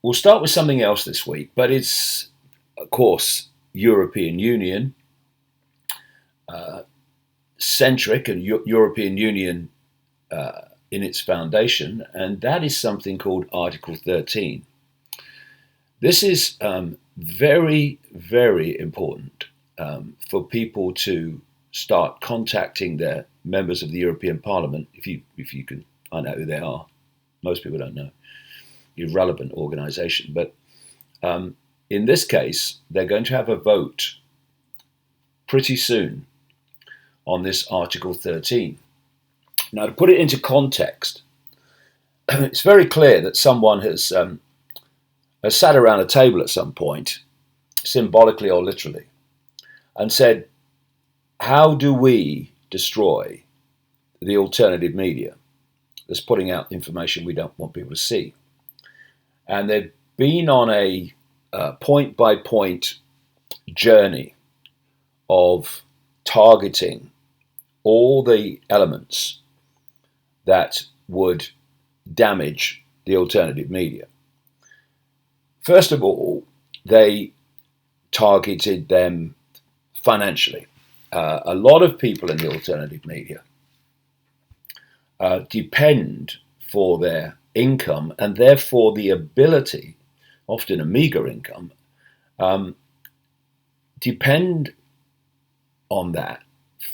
we'll start with something else this week, but it's, of course, European Union centric and European Union in its foundation, and that is something called Article 13. This is very, very important for people to start contacting their members of the European Parliament, if you can find out who they are. Most people don't know. Irrelevant organisation. But in this case, they're going to have a vote pretty soon on this Article 13. Now, to put it into context, it's very clear that someone has sat around a table at some point, symbolically or literally, and said, how do we destroy the alternative media that's putting out information we don't want people to see? And they've been on a point-by-point journey of targeting all the elements that would damage the alternative media. First of all, they targeted them financially. A lot of people in the alternative media depend for their income and therefore the ability, often a meager income, depend on that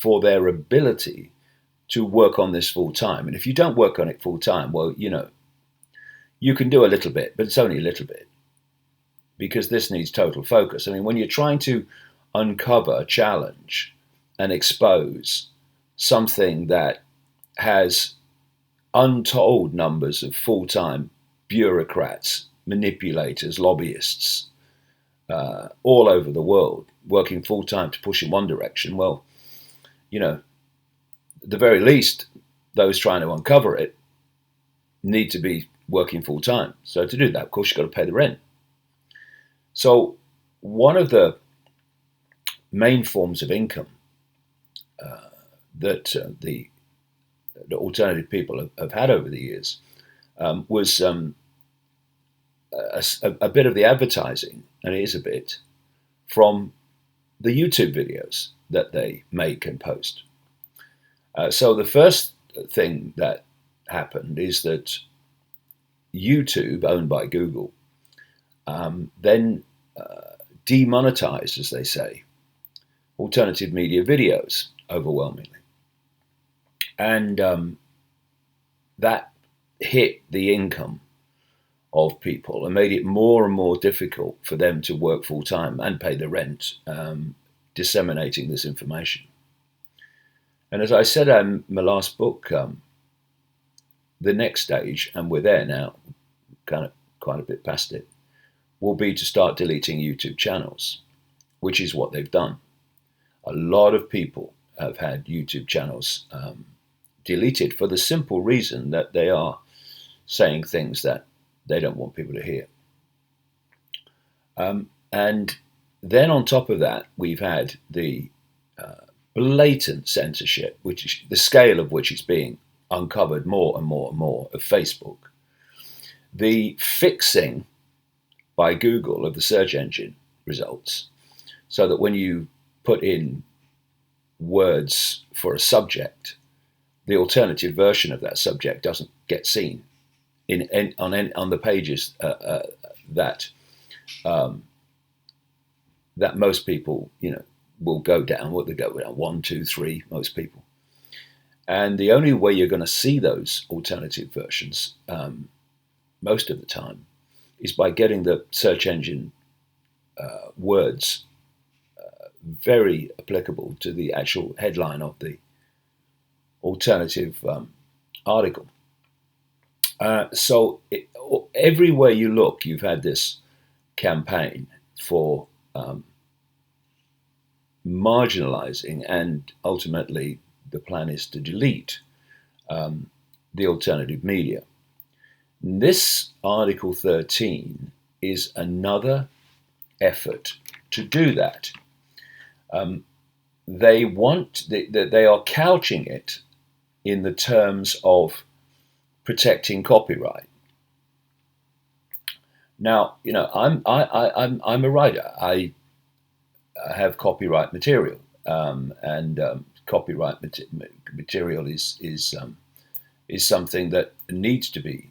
for their ability to work on this full time. And if you don't work on it full time, well, you can do a little bit, but it's only a little bit, because this needs total focus. I mean, when you're trying to uncover, challenge, and expose something that has untold numbers of full-time bureaucrats, manipulators, lobbyists, all over the world, working full-time to push in one direction, well, at the very least, those trying to uncover it need to be working full-time. So to do that, of course, you've got to pay the rent. So one of the main forms of income that the alternative people have had over the years was a bit of the advertising, and it is a bit, from the YouTube videos that they make and post. So the first thing that happened is that YouTube, owned by Google, then demonetized, as they say, alternative media videos overwhelmingly. And that hit the income of people and made it more and more difficult for them to work full time and pay the rent, disseminating this information. And as I said in my last book, the next stage, and we're there now, kind of quite a bit past it, will be to start deleting YouTube channels, which is what they've done. A lot of people have had YouTube channels deleted for the simple reason that they are saying things that they don't want people to hear. And then on top of that, we've had the blatant censorship, which is the scale of which is being uncovered more and more and more, of Facebook. The fixing by Google of the search engine results, so that when you put in words for a subject, the alternative version of that subject doesn't get seen on the pages that most people, will go down. What they go down, 1, 2, 3, most people. And the only way you're going to see those alternative versions, most of the time, is by getting the search engine words very applicable to the actual headline of the alternative article. So everywhere you look, you've had this campaign for marginalizing, and ultimately the plan is to delete the alternative media. This Article 13 is another effort to do that. They are couching it in the terms of protecting copyright. Now, I'm a writer. I have copyright material, and copyright material is something that needs to be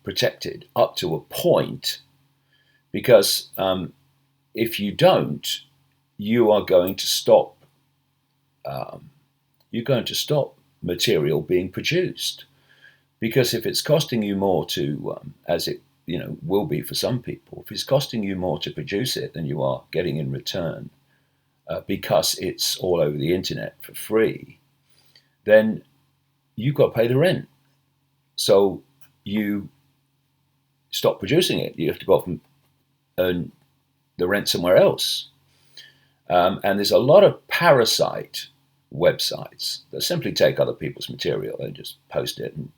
protected up to a point, because if you don't, you are going to stop. Um, you're going to stop material being produced, because if it's costing you more to, as it will be for some people, if it's costing you more to produce it than you are getting in return, because it's all over the internet for free, then you've got to pay the rent. So you stop producing it. You have to go off and earn the rent somewhere else. And there's a lot of parasite websites that simply take other people's material and just post it and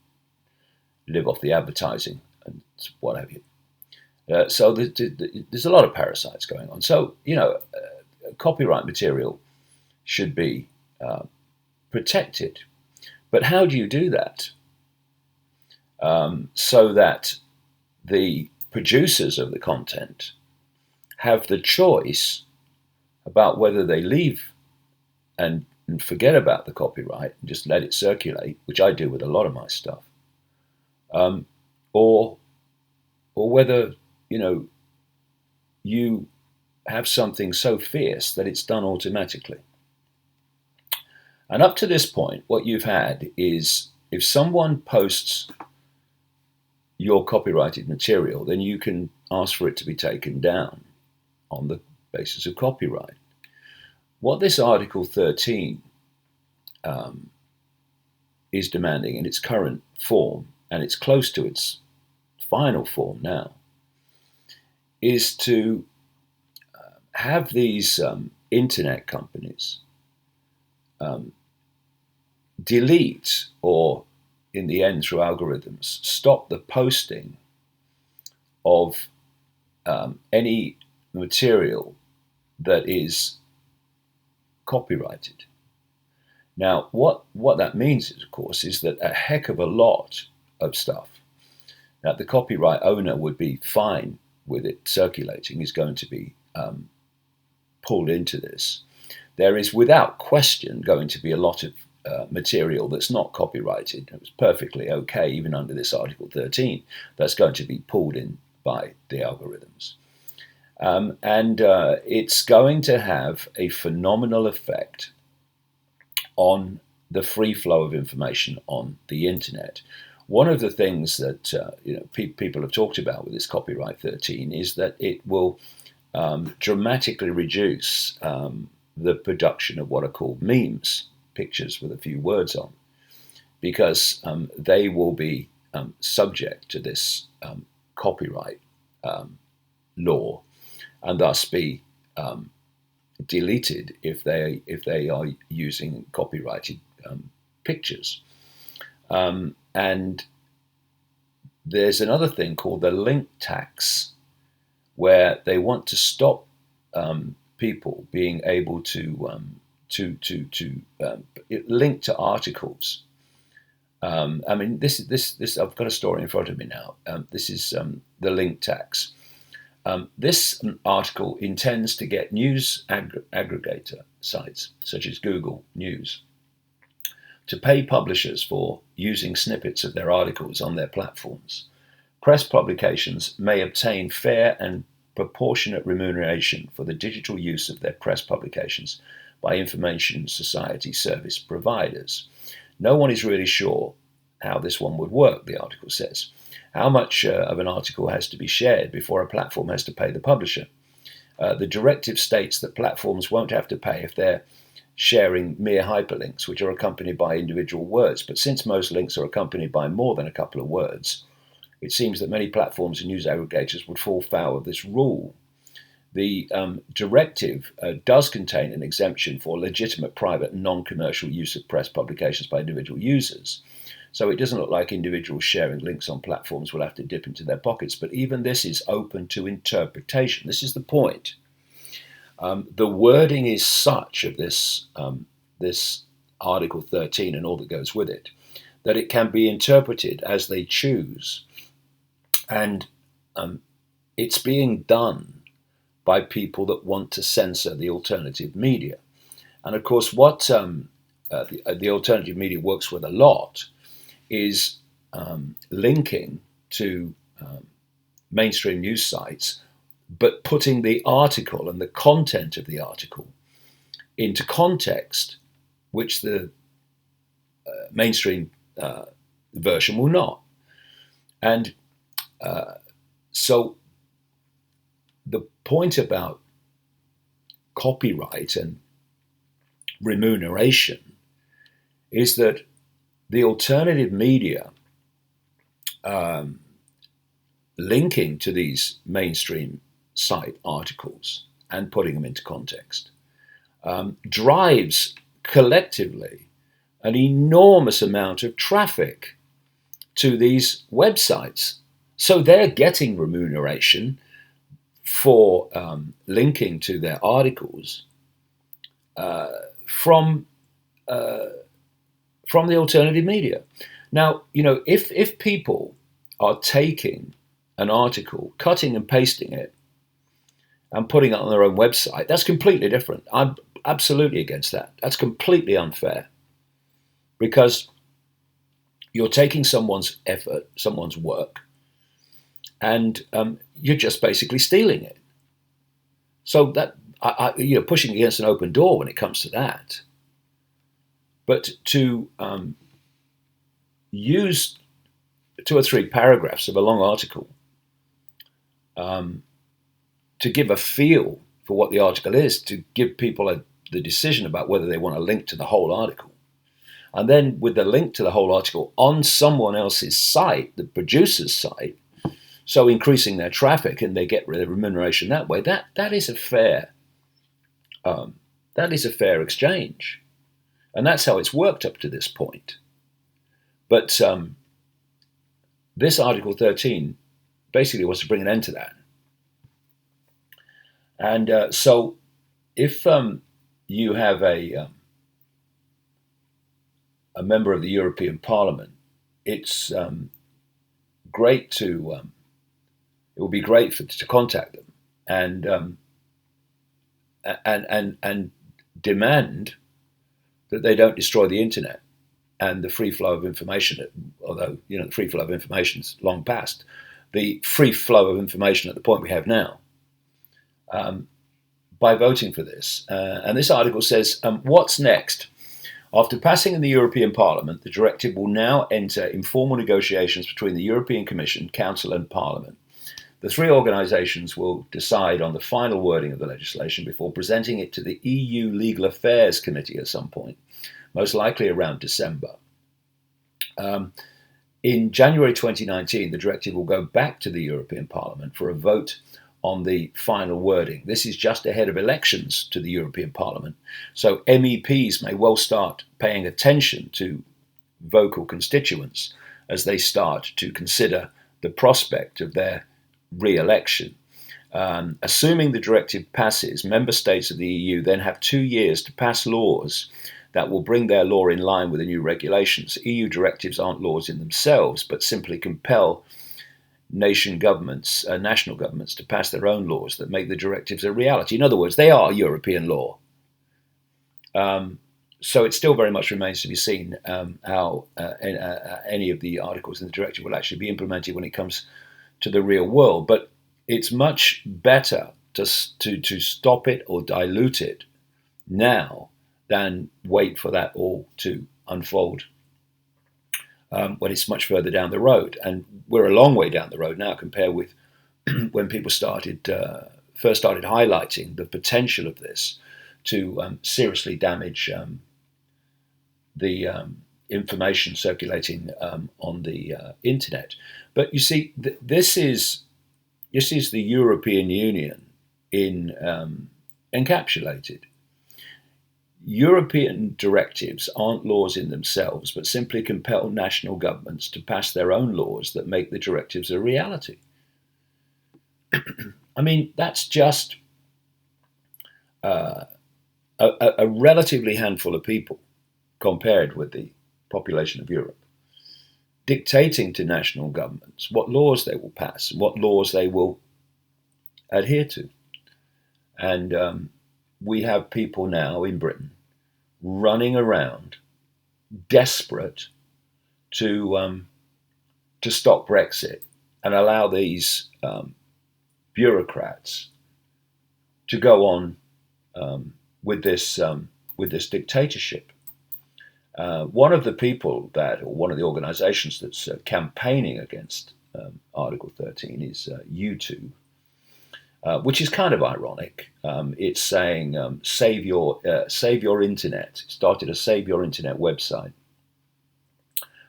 live off the advertising and what have you. So there's a lot of parasites going on. So, copyright material should be protected. But how do you do that? So that the producers of the content have the choice about whether they leave and forget about the copyright and just let it circulate, which I do with a lot of my stuff, or whether you have something so fierce that it's done automatically. And up to this point, what you've had is, if someone posts your copyrighted material, then you can ask for it to be taken down on the basis of copyright. What this Article 13 is demanding in its current form, and it's close to its final form now, is to have these internet companies delete, or in the end through algorithms, stop the posting of any material that is copyrighted. Now, what that means, of course, is that a heck of a lot of stuff that the copyright owner would be fine with it circulating is going to be pulled into this. There is, without question, going to be a lot of material that's not copyrighted. It was perfectly okay, even under this Article 13, that's going to be pulled in by the algorithms. And it's going to have a phenomenal effect on the free flow of information on the internet. One of the things that people have talked about with this Copyright 13 is that it will dramatically reduce the production of what are called memes, pictures with a few words on, because they will be subject to this copyright law, and thus be deleted if they are using copyrighted pictures. And there's another thing called the link tax, where they want to stop people being able to link to articles. I mean, this. I've got a story in front of me now. This is the link tax. This article intends to get news aggregator sites, such as Google News, to pay publishers for using snippets of their articles on their platforms. Press publications may obtain fair and proportionate remuneration for the digital use of their press publications by information society service providers. No one is really sure how this one would work, the article says. How much of an article has to be shared before a platform has to pay the publisher? The directive states that platforms won't have to pay if they're sharing mere hyperlinks, which are accompanied by individual words. But since most links are accompanied by more than a couple of words, it seems that many platforms and news aggregators would fall foul of this rule. The directive does contain an exemption for legitimate, private, and non-commercial use of press publications by individual users. So it doesn't look like individuals sharing links on platforms will have to dip into their pockets. But even this is open to interpretation. This is the point. The wording is such of this Article 13 and all that goes with it, that it can be interpreted as they choose. And it's being done by people that want to censor the alternative media. And of course, what the alternative media works with a lot is linking to mainstream news sites, but putting the article and the content of the article into context, which the mainstream version will not. And so the point about copyright and remuneration is that the alternative media linking to these mainstream site articles and putting them into context drives collectively an enormous amount of traffic to these websites. So they're getting remuneration for linking to their articles from the alternative media. Now, if people are taking an article, cutting and pasting it, and putting it on their own website, that's completely different. I'm absolutely against that. That's completely unfair, because you're taking someone's effort, someone's work, and you're just basically stealing it. So that you're pushing against an open door when it comes to that. But to use 2 or 3 paragraphs of a long article to give a feel for what the article is, to give people the decision about whether they want to link to the whole article, and then with the link to the whole article on someone else's site, the producer's site, so increasing their traffic and they get the remuneration that way, that is a fair exchange. And that's how it's worked up to this point. But this Article 13 basically was to bring an end to that. And so if you have a member of the European Parliament, it's great to, it would be great to contact them and demand that they don't destroy the internet and the free flow of information, although the free flow of information is long past. The free flow of information at the point we have now, by voting for this. And this article says, what's next? After passing in the European Parliament, the directive will now enter informal negotiations between the European Commission, Council and Parliament. The 3 organisations will decide on the final wording of the legislation before presenting it to the EU Legal Affairs Committee at some point, most likely around December. In January 2019, the directive will go back to the European Parliament for a vote on the final wording. This is just ahead of elections to the European Parliament, so MEPs may well start paying attention to vocal constituents as they start to consider the prospect of their re-election. Assuming the directive passes, member states of the EU then have 2 years to pass laws that will bring their law in line with the new regulations. EU directives aren't laws in themselves, but simply compel national governments to pass their own laws that make the directives a reality. In other words, they are European law. So it still very much remains to be seen how any of the articles in the directive will actually be implemented when it comes to the real world. But it's much better to stop it or dilute it now than wait for that all to unfold when it's much further down the road. And we're a long way down the road now compared with when people first started highlighting the potential of this to seriously damage the information circulating on the internet. But you see, this is the European Union encapsulated. European directives aren't laws in themselves, but simply compel national governments to pass their own laws that make the directives a reality. I mean, that's just a relatively handful of people compared with the population of Europe, dictating to national governments what laws they will pass, what laws they will adhere to. And we have people now in Britain running around desperate to stop Brexit and allow these bureaucrats to go on with this dictatorship. One of the people or one of the organisations that's campaigning against Article 13 is YouTube, which is kind of ironic. It's saying save your internet. It started a Save Your Internet website.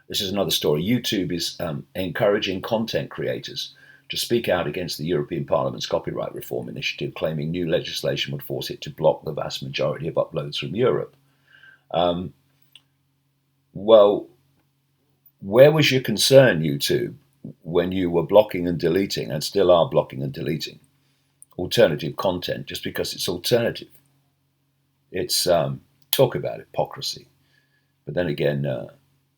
This is another story. YouTube is encouraging content creators to speak out against the European Parliament's copyright reform initiative, claiming new legislation would force it to block the vast majority of uploads from Europe. Well, where was your concern, YouTube, when you were blocking and deleting, and still are blocking and deleting, alternative content just because it's alternative? It's talk about hypocrisy. But then again,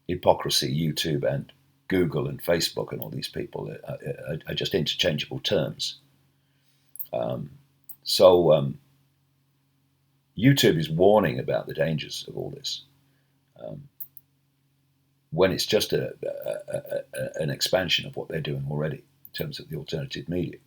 hypocrisy, YouTube and Google and Facebook and all these people are just interchangeable terms. So YouTube is warning about the dangers of all this when it's just an expansion of what they're doing already in terms of the alternative media.